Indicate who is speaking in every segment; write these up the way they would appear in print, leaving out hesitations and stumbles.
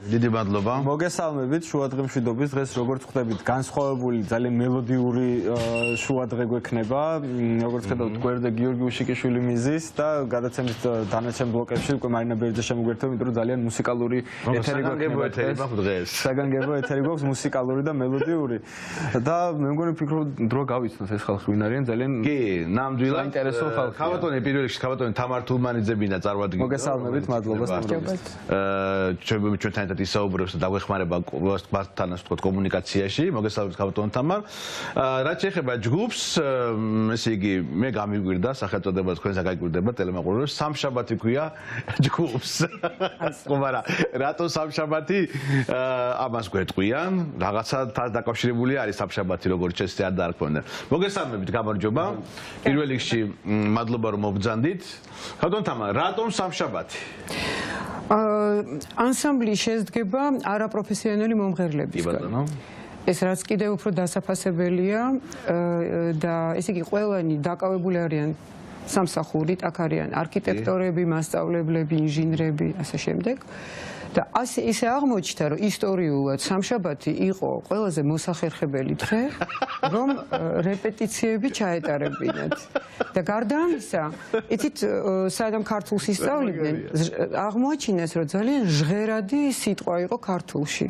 Speaker 1: დიდი მადლობა.
Speaker 2: მოგესალმებით შუადღემშვიდობის დღეს როგორც ხვდებით განსხვავებული ძალიან მელოდიური შუადღე გვექნება როგორც ხედავთ გვერდზე გიორგი უშიკიშვილი მიზის და გადაცემის დანარჩენ ბლოკებში უკვე მარინა ბერძე შემოგვერთვება იმიტომ რომ ძალიან მუსიკალური ეთერი გვექნება
Speaker 1: დღეს
Speaker 2: საგანგებო ეთერი გვაქვს მუსიკალური და მელოდიური და მე მგონი ვფიქრობ დრო გავიცნოთ ეს ხალხი ვინ არიან ძალიან
Speaker 1: კი ნამდვილად
Speaker 2: საინტერესო ხალხი
Speaker 1: ქავატონი პირველ რიგში ქავატონი თამარ თულმანიძე ბინა წარმოადგენს
Speaker 2: მოგესალმებით მადლობა სტუმრობისთვის
Speaker 1: ჩვენთან ერთად ისაუბრებს და დაგვეხმარება გვასთან ასე ვთქვათ კომუნიკაციაში მოგესალმებით ქავატონ თამარ რაც შეეხება ჯგუფს ესე იგი მე გამიგვირდა სახელწოდება თქვენს გაიგვირდება ტელემაყურებლებს სამშაბათი ქვია ჯგუფს ხო მაგრამ რატო სამშაბათი ამას გვეტყვიან რაღაცა დაკავშირებული არის სამშაბათი როგორც წესი არ დაარქვენ მოგესალმებით გამარჯობა პირველ რიგში მადლობა რომ მოგბრძანდით ქავატონ თამარ რატომ სამშაბათი
Speaker 3: ანსამბლი შედგება არაპროფესიონალი მომღერლებისგან. ეს რაც კიდევ უფრო დასაფასებელია და ესე იგი ყველანი დაკავებული არიან სამსახურით, აქ არიან არქიტექტორები, მასწავლებლები, ინჟინრები, ასე შემდეგ. და ისე აღმოჩნდა, რომ ისტორიულად სამშაბათი იყო ყველაზე მოსახერხებელი დღე, რომ რეპეტიციები ჩაეტარებინათ. და გარდა ამისა, იცით, სადამ ქართულს ისწავლიდნენ, აღმოაჩინეს, რომ ძალიან ჟღერადი სიტყვა იყო ქართულში.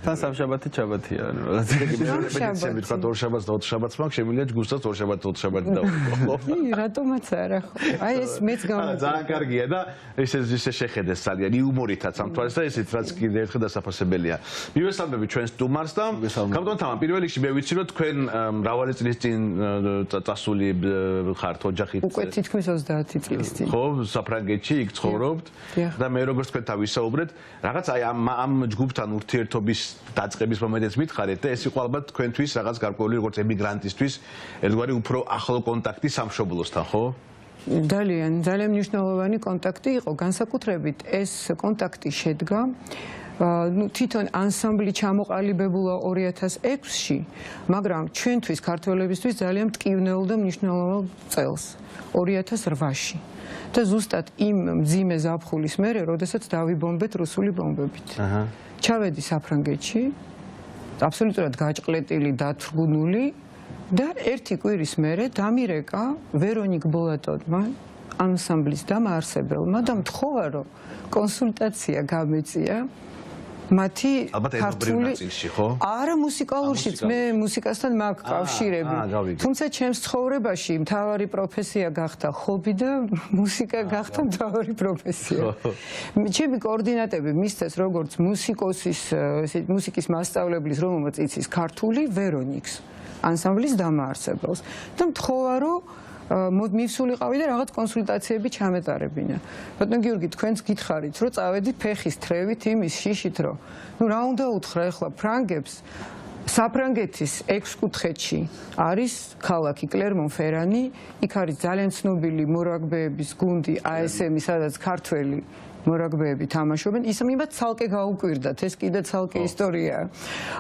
Speaker 2: თან სამშაბათი ჩაბათია,
Speaker 1: რეპეტიციები თქვა ორ შაბათს და ოთხ შაბათს მაგ შემიძლია ჯგუფსაც ორ შაბათს ოთხ შაბათი დავუყო.
Speaker 3: კი, რატომაც არა ხო? აი ეს მეც გამოვიდა.
Speaker 1: ძალიან კარგია და ესე შეხედეს ძალიან იუმორითაც ამ თვალს და ესეც რაც კიდე ერთხელ დასაფასებელია. მივესალმები ჩვენს სტუმარს და ქავატონ თამარ პირველ რიგში მე ვიცი რომ თქვენ მრავალი წლის წინ წასული ხართ ოჯახით.
Speaker 3: უკვე თითქმის 30 წლის წინ.
Speaker 1: ხო, საფრანგეთში იქ ცხოვრობთ და მე როგორც თქვენთან ვისაუბრეთ, რაღაც აი ამ ჯგუფთან ურთიერთობის დაწყების მომენტიც მითხარით და ეს იყო ალბათ თქვენთვის რაღაც გარკვეული როგორც ემიგრანტისთვის ერთგვარი უფრო ახლო კონტაქტი სამშობლოსთან, ხო?
Speaker 3: ძალიან მნიშვნელოვანი კონტაქტი იყო, განსაკუთრებით ეს კონტაქტი შედგა თვითონ ანსამბლი ჩამოყალიბებულა 2006-ში, მაგრამ ჩვენთვის ქართველებისთვის ძალიან მტკივნეულ და მნიშვნელოვან წელს 2008-ში. და ზუსტად იმ მძიმე ზაფხულის მერე, როდესაც დავიბომბეთ რუსული ბომბებით. ჩავედი საფრანგეთში, აბსოლუტურად გაჭყლეტილი, დათრგუნული და ერთი კვირის მერე დამირეკა ვერონიკ ბოლატონმა, ანსამბლის დამაარსებელმა და მთხოვა, რომ კონსულტაცია გამეწია მათი ქართული არა მუსიკალურშიც მე მუსიკასთან მაქვს კავშირები თუმცა ჩემს ცხოვრებაში მთავარი პროფესია გახდა ჰობი და მუსიკა გახდა მთავარი პროფესია ჩემი კოორდინატები მისცეს როგორც მუსიკოსის მუსიკის მასწავლებლის რომელმაც იცის ქართული ვერონიკს ანსამბლის დამაარსებელს და მთხოვა რომ მივსულიყავი და რაღაც კონსულტაციები ჩამეტარებინა. ბატონო გიორგი, თქვენც გითხარით, რომ წავედით ფეხის თრევით იმის შიშით, რომ ნუ რა უნდა უთხრა ახლა ფრანგებს საფრანგეთის 6 კუთხეთში არის ქალაქი კლერმონ-ფერანი, იქ არის ძალიან ცნობილი მორაგბეების გუნდი ASM-ი, სადაც ქართველი მორაგბეები თამაშობენ, ის მიმად ცალკე გაუკვირდათ, ეს კიდე ცალკე ისტორიაა.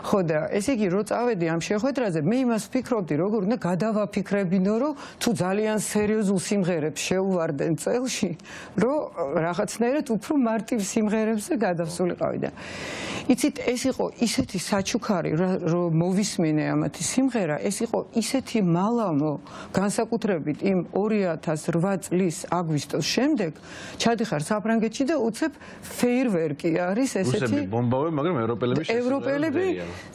Speaker 3: ხო და ესე იგი, რო წავედი ამ შეხვედრაზე, მე იმას ვფიქრობდი, როგორ უნდა გადავაფიქრებინო, რომ თუ ძალიან სერიოზულ სიმღერებს შეუვარდნენ წელში, რომ რაღაცნაირად უფრო მარტივ სიმღერებზე გადავსულიყავი და იცით, ეს იყო ისეთი საჩუქარი, რომ მოვისმინე ამათი სიმღერა, ეს იყო ისეთი მალამო, განსაკუთრებით იმ 2008 წლის აგვისტოს შემდეგ, ჩადიხარ საფრანგეთში და უცებ ფეირვერკი არის ესეთი.
Speaker 1: რუსები ბომბავენ, მაგრამ
Speaker 3: ევროპელები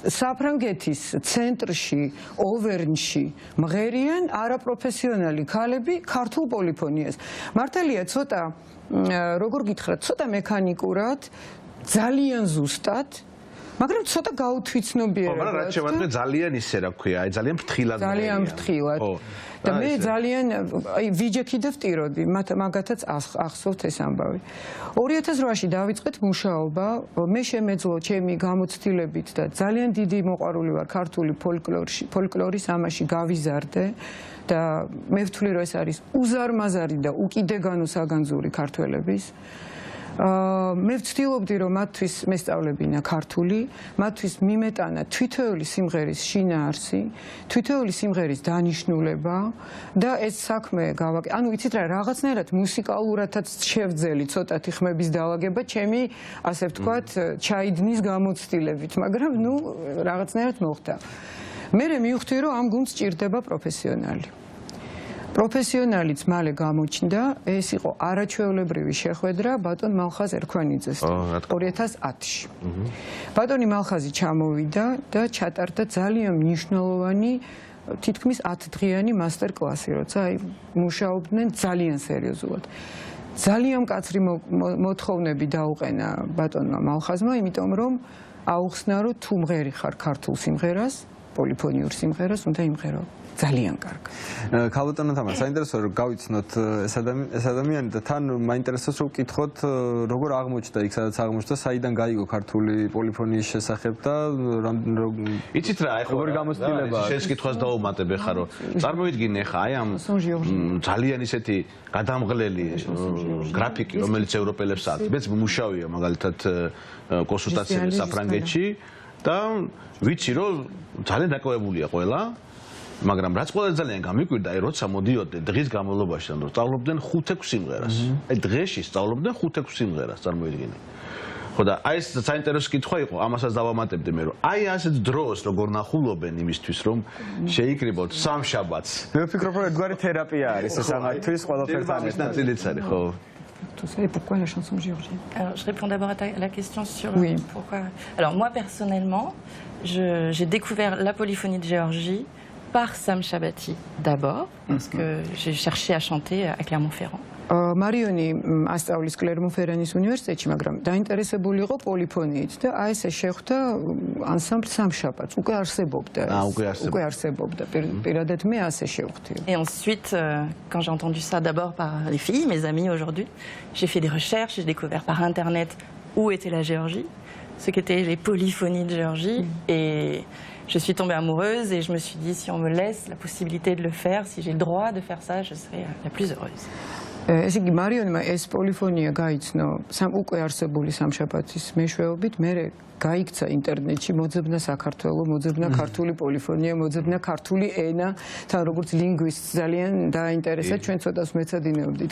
Speaker 3: საფრანგეთის ცენტრში, ოვერნში მღერიან არაპროფესიონალი ქალები ქართულ პოლიფონიას. მართალია ცოტა როგორ გითხრათ, ცოტა მექანიკურად, ძალიან ზუსტად, მაგრამ ცოტა გაუთვითცნობიერებად.
Speaker 1: მაგრამ რაც შემოგვიდგა ძალიან ისე რა ქვია, აი ძალიან ფრთხილად.
Speaker 3: ძალიან ფრთხილად. და მე ძალიან აი ვიჯექი და ვტიროდი, მაგათაც ახსოვთ ეს ამბავი. 2008-ში დავიწყეთ მუშაობა, მე შემეძლო ჩემი გამოცდილებით და ძალიან დიდი მოყვარული ვარ ქართული ფოლკლორის ამაში გავიზარდე და მე ვთვლი რომ ეს არის უზარმაზარი და უკიდეგანო საგანძური ქართველების. მე ვცდილობდი რომ მათთვის მესწავლებინა ქართული, მათთვის მიმეტანა თითოეული სიმღერის შინაარსი, თითოეული სიმღერის დანიშნულება და ეს საქმე ანუ იცით რა, რაღაცნაირად მუსიკალურადაც შევძელი ცოტათი ხმების დაალაგება ჩემი, ასე ვთქვათ, ჩაიდნის გამოცდილებით, მაგრამ ნუ რაღაცნაირად მოხდა. მე მივხვდი რომ ამ გუნდს ჭირდება პროფესიონალი. პროფესიონალიც მალე გამოჩნდა, ეს იყო არაჩვეულებრივი შეხვედრა ბატონ მალხაზ ერქვანიძესთან 2010-ში. ბატონი მალხაზი ჩამოვიდა და ჩატარდა ძალიან მნიშვნელოვანი თითქმის 10 დღიანი მასტერ-კლასი, როცა მუშაობდნენ ძალიან სერიოზულად. ძალიან მკაცრი მოთხოვნები დაუყენა ბატონმა მალხაზმა, იმიტომ რომ აუხსნა რომ თუ მღერი ხარ ქართულ სიმღერას, პოლიფონიურ სიმღერას უნდა იმღერო. ძალიან კარგი.
Speaker 2: ქალბატონო თამარ, საინტერესოა რომ გავიცნოთ ეს ადამიანი და თან მაინტერესებს რომ ვკითხოთ როგორ აღმოჩნდა იქ სადაც აღმოჩნდა, საიდან გაიგო ქართული პოლიფონიის შესახებ და
Speaker 1: იცით რა, ეხლა
Speaker 2: როგორი გამოცდილება
Speaker 1: შენს კითხვას დავუმატებ ეხლა რომ წარმოვიდგინე ეხლა აი ამ ძალიან ისეთი გადამღლელი გრაფიკი რომელიც ევროპელებს აქვს. მეც მუშაობია მაგალითად კონსულტაციაზე საფრანგეთში და ვიცი რომ ძალიან დაკავებულია ყველა მაგრამ რაც ყველაზე ძალიან გამიკვირდა, აი როცა მოდიოდნენ დღის განმავლობაში, რომ სწავლობდნენ 5-6 სიმღერას. აი დღეში სწავლობდნენ 5-6 სიმღერას, წარმოიდგინე. ხო და აი ეს საინტერესო კითხვა იყო, ამასაც დავამატებდი მე, რომ აი ასეთ დროს როგორ ნახულობენ იმისთვის, რომ შეიკრიბოთ სამშაბათს.
Speaker 2: მე ვფიქრობ, რომ ერთგვარი თერაპია არის ეს ამათვის ყველაფერთან ერთად.
Speaker 1: ნაწილიც არის, ხო.
Speaker 3: Vous savez pourquoi la chanson géorgienne?
Speaker 4: Alors, je réponds d'abord à la question sur pourquoi. Alors, moi, personnellement, j'ai découvert la polyphonie de Géorgie par Sam Shabati d'abord, parce que j'ai cherché à chanter à Clermont-Ferrand.
Speaker 3: მარიონი ასწავლის კლერმონ-ფერანის უნივერსიტეტში, მაგრამ დაინტერესებული იყო პოლიფონიით და აი ესე შეხვდა ანსამბლ სამშაბათს. უკვე არსებობდა. უკვე არსებობდა. პირადად მე ასე შევხვდი.
Speaker 4: Et ensuite, quand j'ai entendu ça d'abord par les filles, mes amies aujourd'hui, j'ai fait des recherches, j'ai découvert par internet où était la Géorgie, ce qu'étaient les polyphonies de Géorgie et je suis tombée amoureuse et je me suis dit si on me laisse la possibilité de le faire, si j'ai le droit de faire ça, je serai la plus heureuse.
Speaker 3: ესე იგი მარიონმა ეს პოლიფონია გაიცნო უკვე არსებული სამშაბათის მეშვეობით, მე გაიქცა ინტერნეტში მოძებნა საქართველო, მოძებნა ქართული პოლიფონია, მოძებნა ქართული ენა, თან როგორც ლინგვისტს ძალიან დაინტერესა, ჩვენ ცოტას მეცადინეობდით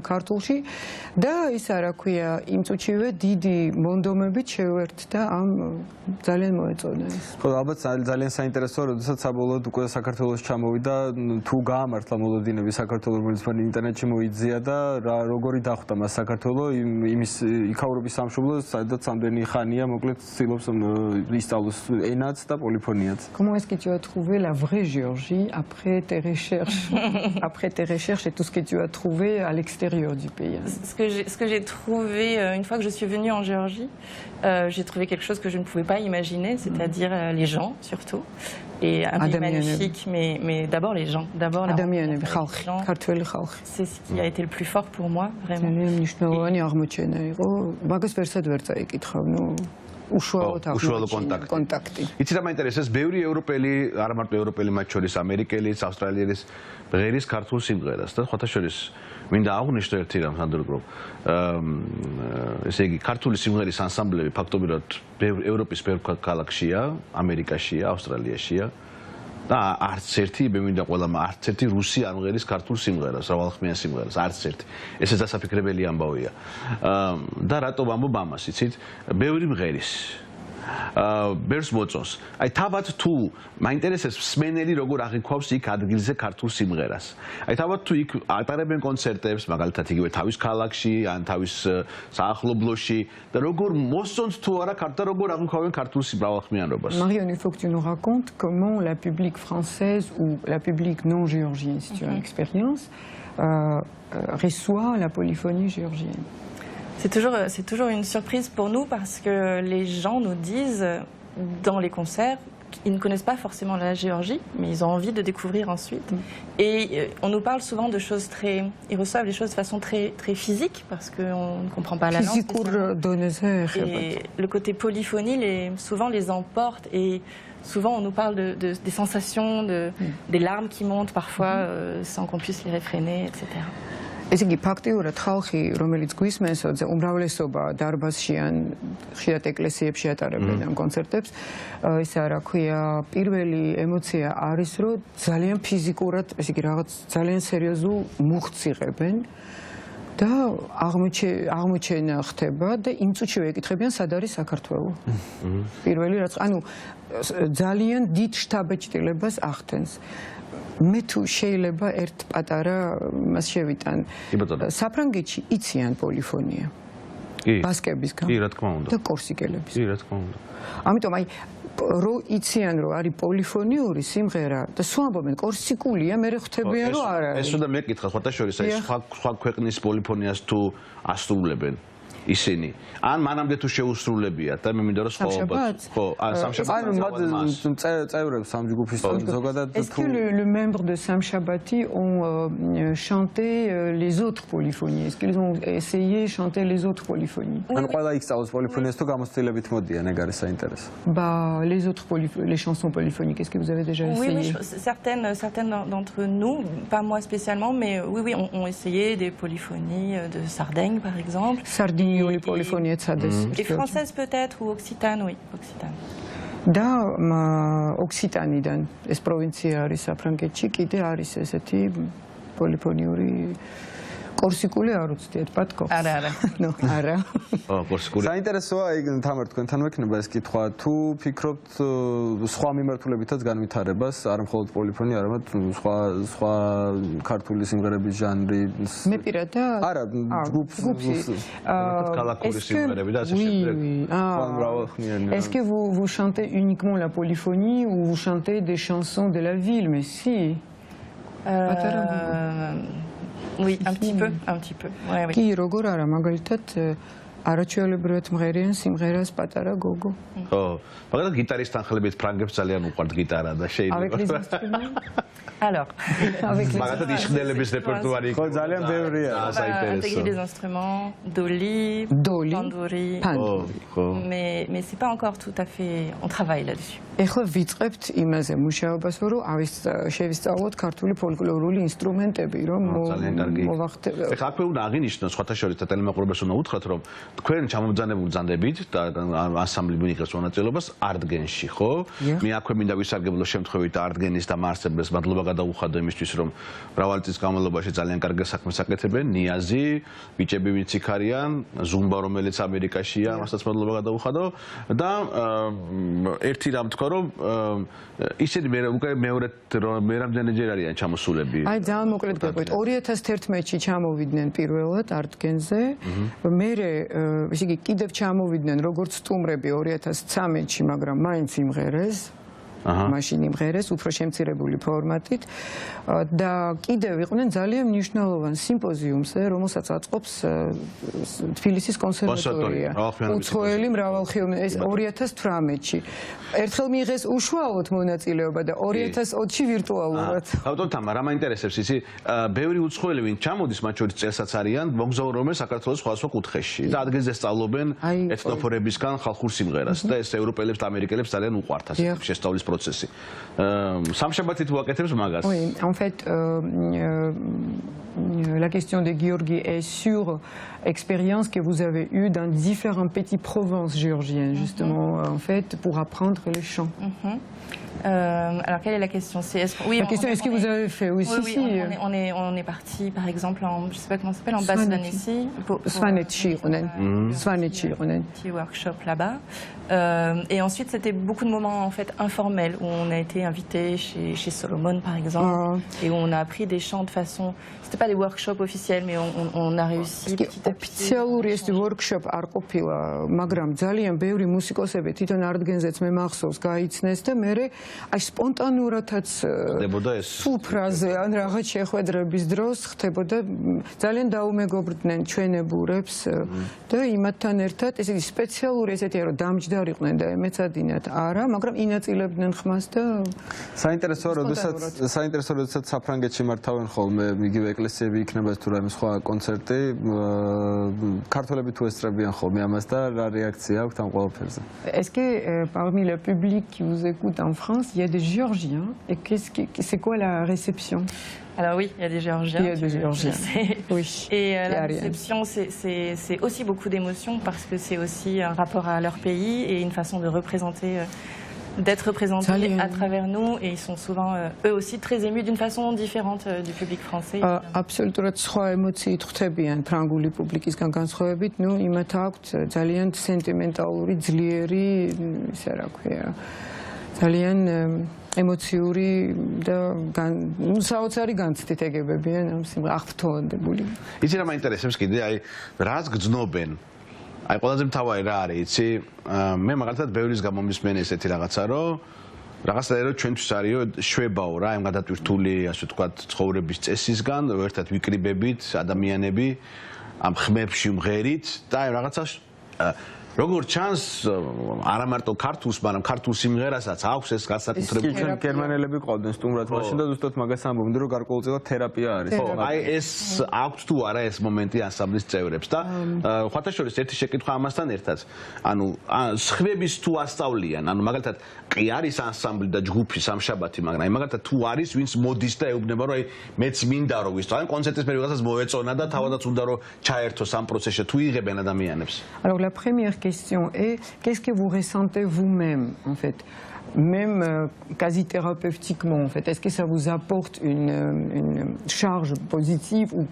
Speaker 3: ქართულში და ის არა ქვია, იმ წუთშივე დიდი მონდომებით შევერთდა ამ ძალიან მოეწონა ეს.
Speaker 2: ხო, ალბათ ძალიან საინტერესოა, როდესაც საბოლოოდ უკვე საქართველოს ჩამოვიდა, თუ გაამართლა მოლოდინები საქართველოს, რომელიც მან ინტერნეტში მოიძია და როგორი დახვდა მას საქართველო იმის იქაურობის სამშობლოს, სადაც ამდენი ხანია მოკლედ ცდილობს ისწავლოს ენაც და პოლიფონიაც.
Speaker 3: Comment est-ce que tu as trouvé la vraie Géorgie après tes recherches et tout ce que tu as trouvé à l'extérieur du pays?
Speaker 4: Ce que j'ai trouvé une fois que je suis venue en Géorgie, j'ai trouvé quelque chose que je ne pouvais pas imaginer, c'est-à-dire les gens surtout. Et un pays magnifique, mais d'abord les gens. D'abord la rencontre des gens. C'est ce qui a été le plus fort pour moi, vraiment.
Speaker 1: უშუალო კონტაქტი. იცი რა მაინტერესებს, ბევრი ევროპელი, არა მარტო ევროპელი, მათ შორის ამერიკელის, ავსტრალიელის ღერის ქართულ სიმღერას და სხვათა შორის მინდა აღვნიშნო ერთი რამ სანდროგრო. ესე იგი, ქართული სიმღერის ანსამბლები ფაქტობრივად ევროპის ბევრ ქალაქშია, ამერიკაშია, ავსტრალიაშია. და არც ერთი, მე მინდა ყველამ არც ერთი რუსი არ მღერის ქართულ სიმღერას, რავალხმიან სიმღერას, არც ერთი. ეს დასაფიქრებელი ამბავია. და რატო ვამბობ ამას, იცით? ბევრი მღერის. ბერს მოწონს. აი თავად თუ მაინტერესებს მსმენელი როგორ აღიქვავს იქ ადგილზე ქართულ სიმღერას. აი თავად თუ იქ ატარებენ კონცერტებს, მაგალითად იგივე თავის ქალაქში ან თავის საახლობლოში და როგორ მოსწონთ თუ არა და როგორ აღიქვავენ ქართულ მრავალხმიანობას.
Speaker 3: Marion, il faut que tu nous racontes comment la publique française ou la publique non géorgienne, si tu as l'expérience, reçoit la polyphonie géorgienne.
Speaker 4: C'est toujours une surprise pour nous parce que les gens nous disent dans les concerts qu'ils ne connaissent pas forcément la Géorgie, mais ils ont envie de découvrir ensuite. Et on nous parle souvent de choses ils reçoivent les choses de façon très physique parce qu'on ne comprend pas la langue. Et le côté polyphonie, souvent les emporte et souvent on nous parle des sensations, des larmes qui montent parfois sans qu'on puisse les réfréner, etc.
Speaker 3: ეს იგი ფაქტიურად ხალხი, რომელიც გვისმენს, უმრავლესობა დარბაზში ან ხშირად ეკლესიებში ატარებენ ამ კონცერტებს, ისა რა ქვია, პირველი ემოცია არის, რომ ძალიან ფიზიკურად, ესე იგი რაღაც ძალიან სერიოზულ მუხტს იღებენ და აღმოჩენა ხდება და იმ წუთშივე ეკითხებიან, სად არის საქართველო. პირველი რაც, ანუ ძალიან დიდ შთაბეჭდილებას ახდენს. მე თუ შეიძლება ერთ პატარა მას შევიტან. საფრანგეთში იციან პოლიფონია. ბასკებისგან.
Speaker 1: კი, რა თქმა უნდა.
Speaker 3: და კორსიკელებისგან.
Speaker 1: კი, რა თქმა უნდა.
Speaker 3: ამიტომ აი რო იციან რომ არის პოლიფონიური სიმღერა და სულ ამბობენ კორსიკულია, მე ხვდებიან რომ არ არის.
Speaker 1: ეს უნდა მეკითხა ხოთა შორის აი სხვა ქვეყნის პოლიფონიას თუ ასრულებენ ისინი. ან მანამდე თუ შეუსრულებიათ და მე მინდა რომ
Speaker 3: სამშაბათს.
Speaker 1: ხო, სამშაბათს.
Speaker 2: ანუ მათ წევრებს ამ ჯგუფის ზოგადად
Speaker 3: Est-ce que le membre de Sam Shabati ont chanté les autres polyphonies? Est-ce qu'ils ont essayé de chanter les autres polyphonies?
Speaker 2: ანუ ყველა იქ სწავლობს პოლიფონიას თუ გამოცდილებით მოდიან, ეგ არის საინტერესო.
Speaker 3: Bah les chansons polyphoniques, est-ce que vous avez déjà essayé?
Speaker 4: Oui, certaines d'entre nous, pas moi spécialement, mais oui, ont essayé des polyphonies de Sardaigne par exemple.
Speaker 3: Sardiniouli polyphonie
Speaker 4: Et française peut-être ou occitane, oui, occitane.
Speaker 3: და ოქსიტანიდან ეს პროვინცია არის საფრანგეთში, კიდე არის ესეთი პოლიფონიური კორსიკული არ უცდიეთ პატკო.
Speaker 4: არა.
Speaker 3: ნუ არა.
Speaker 1: კორსიკული.
Speaker 2: საინტერესოა ეგ თამარ თქვენთან მექნება ეს კითხვა, თუ ფიქრობთ სხვა მიმართულებითაც განვითარებას, არ მხოლოდ პოლიფონია, არამედ სხვა ქართული სიმღერების ჟანრი.
Speaker 3: მე პირადად?
Speaker 2: არა, ჯგუფი.
Speaker 1: ქალაქური სიმღერები და ასე შემდეგ.
Speaker 3: Est-ce que vous chantez uniquement la polyphonie ou vous chantez des chansons de la ville? Mais si.
Speaker 4: Oui, un petit peu. Ouais, oui.
Speaker 3: კი, როგორ არა, მაგალითად არაჩვეულებრივად მღერიან სიმღერას პატარა გოგო.
Speaker 1: ხო, მაგალითად გიტარისტთან ხელებით ფრანგებს ძალიან უყვართ გიტარა და შეიძლება.
Speaker 4: Alors,
Speaker 1: მაგალითად იშხნელების რეპერტუარი
Speaker 2: ხო, ძალიან ბევრია.
Speaker 4: intégrer des instruments, doli, panduri. Mais c'est pas encore tout à fait, on travaille là-dessus.
Speaker 3: ეხლა ვიწყებთ იმაზე მუშაობას, რომ შევისწავლოთ ქართული ფოლკლორული ინსტრუმენტები, რომ მოვახდეთ.
Speaker 1: ეხლა აქვე უნდა აღინიშნოს, სხვათა შორის და ტელემოყურებელს უნდა უთხრათ, რომ თქვენ ჩამომძანებული ძანდებით და ანსამბლი მიიღებს მონაწილეობას არტგენში, ხო? მე აქვე მინდა ვისარგებლო შემთხვევით არტგენის და მარსებელს მადლობა გადაუხადო იმისთვის, რომ მრავალი წლის განმავლობაში ძალიან კარგი საქმეს აკეთებენ, ნიაზი, ბიჭები ვინც იქ არიან, ზუმბა რომელიც ამერიკაშია, მასაც მადლობა გადაუხადო და ერთი რამ თქვა რომ ისინი მე რამდენჯერ არიან ჩამოსულები?
Speaker 3: აი ძალიან მოკლედ გეტყვით, 2011-ში ჩამოვიდნენ პირველად არტგენზე, მერე ესე იგი კიდევ ჩამოვიდნენ როგორც სტუმრები 2013-ში, მაგრამ მაინც იმღერეს. მაშინ იმღერეს უფრო შემცირებული ფორმატით და კიდევ იყვნენ ძალიან მნიშვნელოვან სიმპოზიუმზე, რომელსაც აწყობს თბილისის კონსერვატორია. უცხოელი მრავალხილოვანი ეს 2018-ში. ერთხელ მიიღეს უშუალოდ მონაწილეობა და 2020-ში ვირტუალურად.
Speaker 1: ავტორ თამა, რა მაინტერესებს ისი, ბევრი უცხოელი ვინ ჩამოდის, მათ შორის წელსაც არიან, მოგზაურობენ საქართველოს სხვადასხვა კუთხეში და ადგილზე სწავლობენ ეთნოფორებისგან ხალხურ სიმღერას და ეს ევროპელებს და ამერიკელებს ძალიან უყვართ ასე შესწავლის processi. Samshabati tu aketebs magas.
Speaker 3: Oui, en fait, la question de Georgi est sur expérience que vous avez eue dans différentes petites provinces géorgiennes, justement, en fait, pour apprendre les chants.
Speaker 4: Alors, quelle est la question?
Speaker 3: La question, est-ce que vous avez fait aussi?
Speaker 4: Oui, on est parti, par exemple, je ne sais pas comment ça s'appelle, en Basse-Vanétie.
Speaker 3: Svanetchi,
Speaker 4: petit workshop là-bas. Et ensuite, c'était beaucoup de moments en fait informels où on a été invité chez Solomon, par exemple, et où on a appris des chants de façon. C'était pas des workshops officiels, mais on a réussi petit à petit.
Speaker 3: ოფიციალური ეს workshop არ ყოფილა, მაგრამ ძალიან ბევრი მუსიკოსები თვითონ არტგენზეც მე მახსოვს გაიცნეს და მე აი სპონტანურადაც სუფრაზე ან რაღაც შეხვედრების დროს ხდებოდა ძალიან დაუმეგობრდნენ ჩვენებურებს და იმათთან ერთად ესე იგი სპეციალური ესეთია რომ დამჯდარიყვნენ და ემეცადინათ არა, მაგრამ ინაწილებდნენ ხმას და
Speaker 2: საინტერესოა როდესაც საფრანგეთში მართავენ ხოლმე იგივე ეკლესიები იქნება თუ რაიმე სხვა კონცერტი ქართველები თუ ესწრებიან ხოლმე ამას და რა რეაქცია აქვს ამ ყველაფერზე?
Speaker 3: Est-ce que parmi le public qui vous écoute en France, il y a des Géorgiens et c'est quoi la réception?
Speaker 4: Alors oui, il y a des Géorgiens.
Speaker 3: Il y a des Géorgiens.
Speaker 4: Oui. Et la réception, c'est aussi beaucoup d'émotions parce que c'est aussi un rapport à leur pays et une façon de représenter. D'être représentés à travers nous et ils sont souvent eux aussi très émus d'une façon différente du public français.
Speaker 3: Absolument სხვა ემოციით ხვდებიან ფრანგული პუბლიკისგან განსხვავებით, ნუ იმათ აქვთ ძალიან სენტიმენტალური, ძლიერი, ისე რა ქვია, ძალიან ემოციური და საოცარი განცდით ეგებებიან ამ სიმღერას აღფრთოვანებული.
Speaker 1: იცი რა მაინტერესებს კიდე, აი რას გძნობენ? აი ყველაზე მთავარი რა არის, იცი? მე მაგალითად ბევრის გამომისმენ ესეთი რაღაცა, რომ რაღაცა რომ ჩვენთვის არისო შვებაო რა, ამ გადატვირთული, ასე ვთქვათ, ცხოვრების წესისგან, რომ ერთად ვიკრიბებით ადამიანები ამ ხმებში მღერით და აი რაღაცა როგორ ჩანს არა მარტო ქართულს, მაგრამ ქართულ სიმღერასაც აქვს ეს განსაკუთრებული.
Speaker 2: ჩვენ გერმანელები ყავდნენ სტუმრად მაშინ და ზუსტად მაგას ამბობდნენ, რომ გარკვეულწილად თერაპია არის.
Speaker 1: ხო, აი ეს აქვს თუ არა ეს მომენტი ანსამბლის წევრებს და ხათაშორის ერთი შეკითხვა ამასთან ერთად. ანუ სხვების თუ ასწავლიან, ანუ მაგალითად კი არის ანსამბლი და ჯგუფი სამშაბათი, მაგრამ აი მაგალითად თუ არის ვინც მოდის და ეუბნება, რომ აი მეც მინდა რომ ვისწავლო, ან კონცერტის მე ვიღაცას მოეწონა და თავადაც უნდა რომ ჩაერთოს ამ პროცესში, თუ იღებენ ადამიანებს.
Speaker 3: Alors la première question est qu'est-ce que vous ressentez vous-même en fait, même quasi thérapeutiquement en fait, est-ce que ça vous apporte une charge positive ou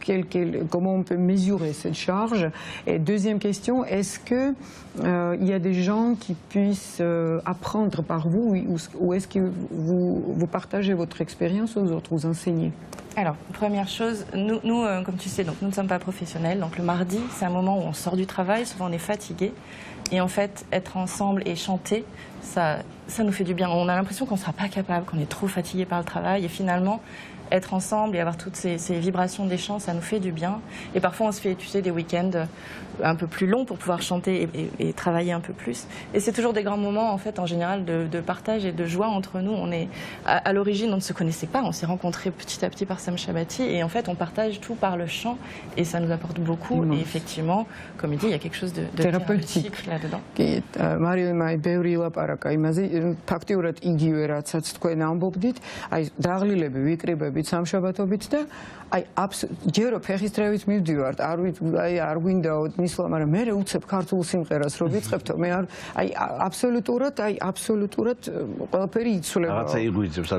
Speaker 3: comment on peut mesurer cette charge? Et deuxième question, est-ce que il y a des gens qui puissent apprendre par vous ou est-ce que vous partagez votre expérience aux autres, vous enseignez?
Speaker 4: Alors, première chose, nous comme tu sais, donc, nous ne sommes pas professionnels. Donc le mardi, c'est un moment où on sort du travail, souvent on est fatigué. Et en fait, être ensemble et chanter, ça nous fait du bien. On a l'impression qu'on ne sera pas capable, qu'on est trop fatigué par le travail. Et finalement, être ensemble et avoir toutes ces vibrations des chants, ça nous fait du bien. Et parfois, on se fait, tu sais, des week-ends un peu plus longs pour pouvoir chanter et travailler un peu plus. Et c'est toujours des grands moments, en fait, en général, de partage et de joie entre nous. On est, à l'origine, on ne se connaissait pas. On s'est rencontrés petit à petit par Sam Shabati. Et en fait, on partage tout par le chant. Et ça nous apporte beaucoup. Et effectivement, comme il dit, il y a quelque chose de thérapeutique là-dedans.
Speaker 3: მარიელმა ბევრი ლაპარაკა იმაზე, ფაქტიურად იგივე რაცაც თქვენ ამბობდით, აი დაღლილები ვიკრიბებით სამშაბათობით და აი ჯერო ფეხისდრევით მივდივართ, არ გვინდაოდ მისვლა, მაგრამ მე უცებ ქართულ სიმღერას რო ვიწყებთო, მე აი აბსოლუტურად ყველაფერი იცვლება.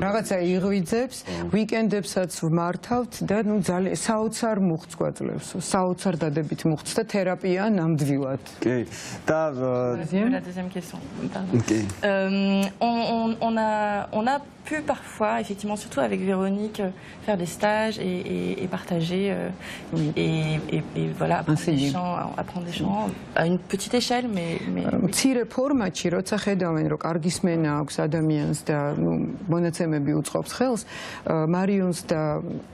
Speaker 3: რაღაცა იღვიძებს, ვიკენდებსაც ვმართავთ და ნუ ძალიან საოცარ მუხტს გვაძლევს, საოცარ დადებით მუხტს და თერაპია ნამდვილად.
Speaker 2: კი. და
Speaker 4: la deuxième question.
Speaker 2: Okay.
Speaker 4: On a pu parfois, effectivement, surtout avec Véronique, faire des stages et partager et voilà, apprendre des chants à une petite échelle, mais...
Speaker 3: მცირე ფორმატში, როცა ხედავენ, რომ კარგი სმენა აქვს ადამიანს და მონაცემები უწყობს ხელს, მარიონს და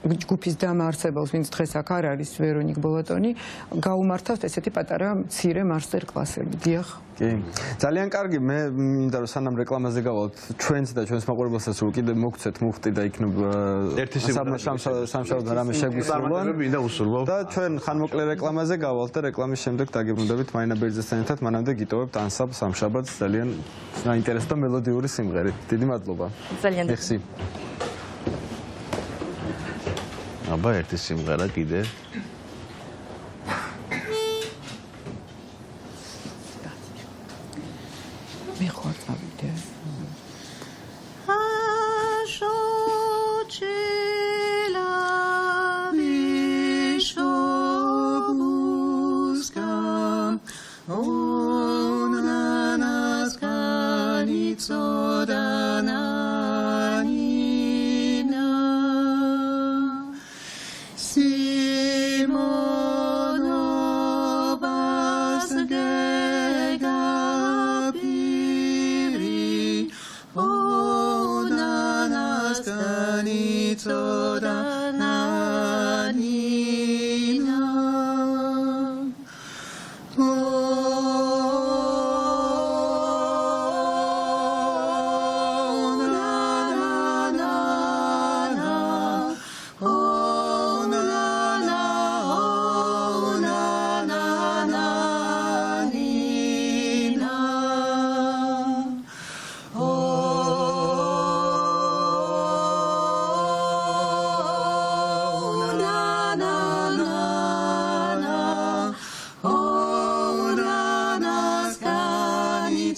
Speaker 3: ჯგუფის დამაარსებელს, ვინც დღეს აქ არ არის, ვერონიკ ბოლატონი, გაუმართავთ ესეთი პატარა მცირე მასტერ კლასები. დიახ.
Speaker 2: კი. ძალიან კარგი, მე მინდა რომ სანამ რეკლამაზე გავალთ, ჩვენს და ჩვენს მაყურებელსაც რომ კიდე მოგცეთ მუხტი და იქნებ სამშაბათ რამე შეგვისურვონ. და ჩვენ ხანმოკლე რეკლამაზე გავალთ და რეკლამის შემდეგ დაგიბრუნდებით მაინა ბერძესთან ერთად, მანამდე გიტოვებთ ანსამბლ სამშაბათს ძალიან საინტერესო და მელოდიური სიმღერით. დიდი მადლობა.
Speaker 4: ძალიან
Speaker 2: მიხსი.
Speaker 1: აბა ერთი სიმღერა კიდე.
Speaker 3: მე ხარ წავიდე.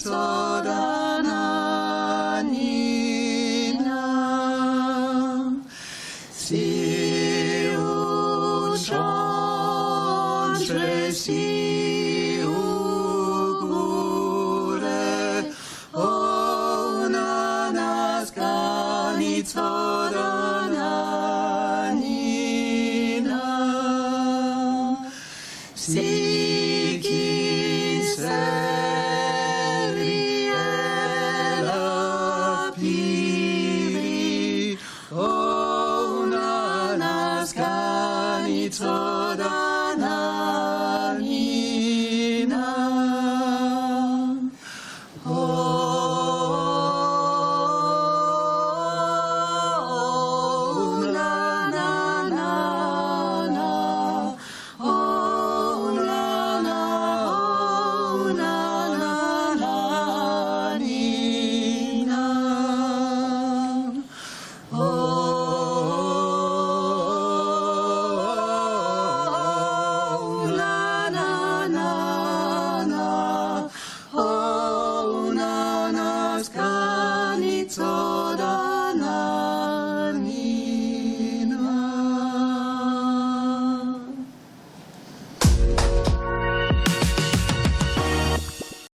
Speaker 5: soda